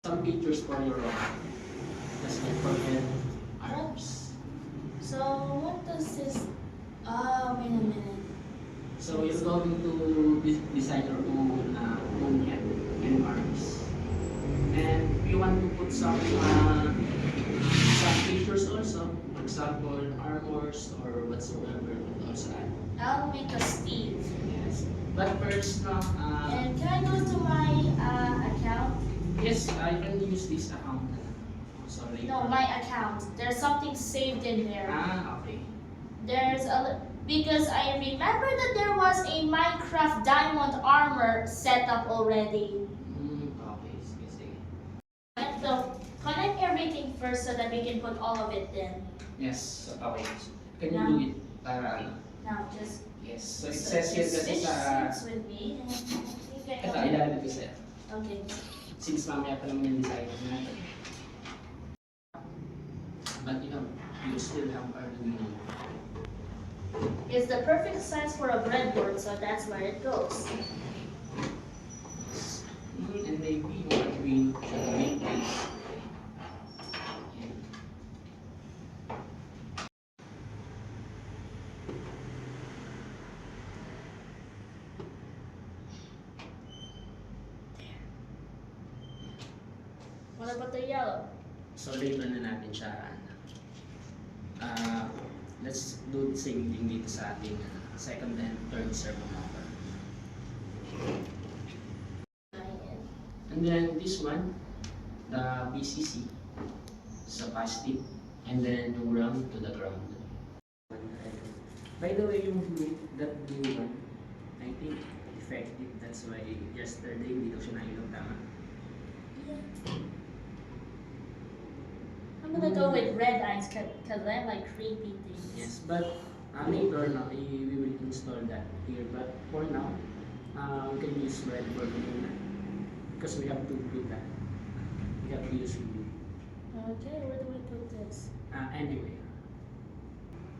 Some pictures for your just like forget arms. So what does this? Oh, wait a minute. So you're going to design your own head and arms. And if you want to put some features also, for example, armors or whatsoever, you also add. I'll make a Steve. Yes. But first, no, And can I go to my account? yes, I can use this account. Sorry. No, my account. There's something saved in there. Okay. There's because I remember that there was a Minecraft diamond armor set up already. Okay, sige. So connect everything first so that we can put all of it in. Yes, okay. Can you Now- do it para ano? Now just Yes. So it says here kasi switch sa... seats with me. And you can Ito, ilalagay ko sa'yo. Okay. Since mamaya pa naman yung design natin. But you still have Arduino. It's the perfect size for a breadboard, so that's where it goes. And maybe you Arduino should make this. What about the yellow? So later na natin siya let's do the same thing dito sa ating second and third servo motor. And then this one, the BCC sa positive, and then yung ground to the ground. By the way, yung blue, that blue one, I think effective. That's why yesterday hindi daw siya nailaw, tama? I'm gonna go with red eyes because I like creepy things. Yes, but later no, we will install that here. But for now, we can use red for the moon because we have to do that. We have to use blue. Okay, where do I put this? Anyway,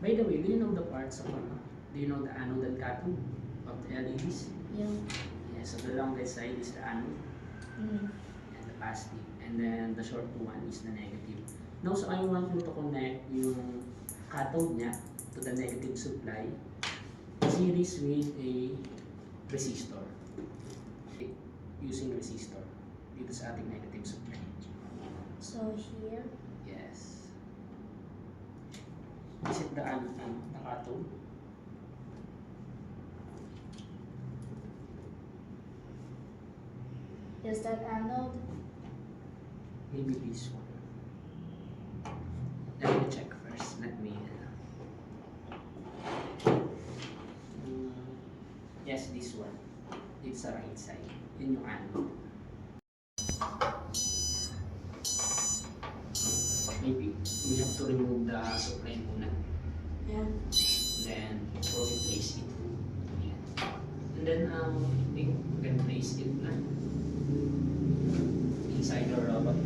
by the way, do you know the parts of do you know the anode and cathode of the LEDs? Yeah. Yes, so the longest side is the anode and the positive, and then the short one is the negative. Now, so I want you to connect yung cathode niya to the negative supply series with a resistor. Using resistor dito sa ating negative supply. So here. Yes. Is it the cathode? Is that anode? Maybe this one. Let me check first. Let me. Yes, this one. It's the right side. Yun yung anode. Maybe we have to remove the supply muna. Yeah. Then replace it. Yan. And then I think we can place it na inside the robot.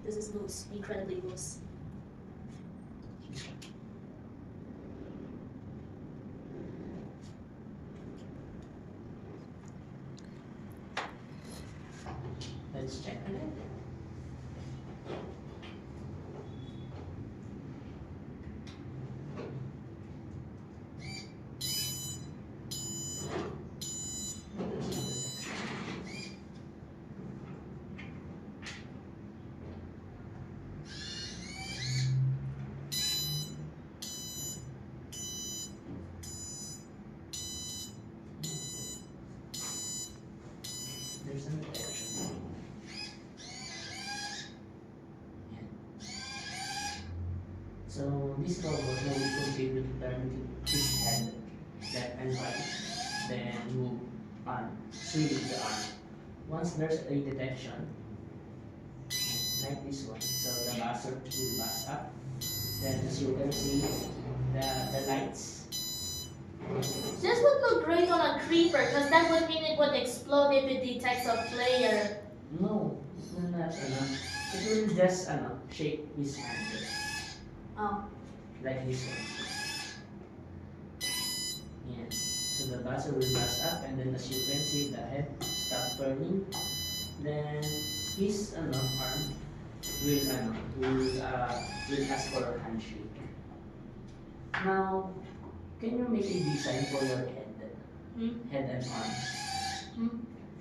This is loose, incredibly loose. Let's check on it. There's an detection. Yan. So this robot now will continue to turn his head left and right, then move arm, swing the arm. Once there's a detection, like this one, so the buzzer will buzz up. Then as you can see, the lights. This would look great on a creeper because that would mean it would explode if it detects a player. No, it's not enough. It will just shake his hand Oh. like this one. the buzzer will buzz up, and then as you can see, the head stop turning. Then his arm will ask for a handshake. Now, can you make a design for your head and arms?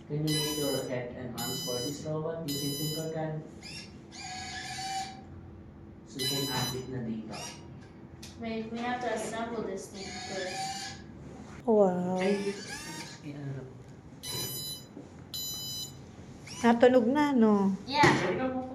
Can you make your head and arms for this robot using Tinkercad? So you can add it na dito. Wait, we have to assemble this thing first. Wow. Ay, Natunog na, no? Yeah. Pwede ka mo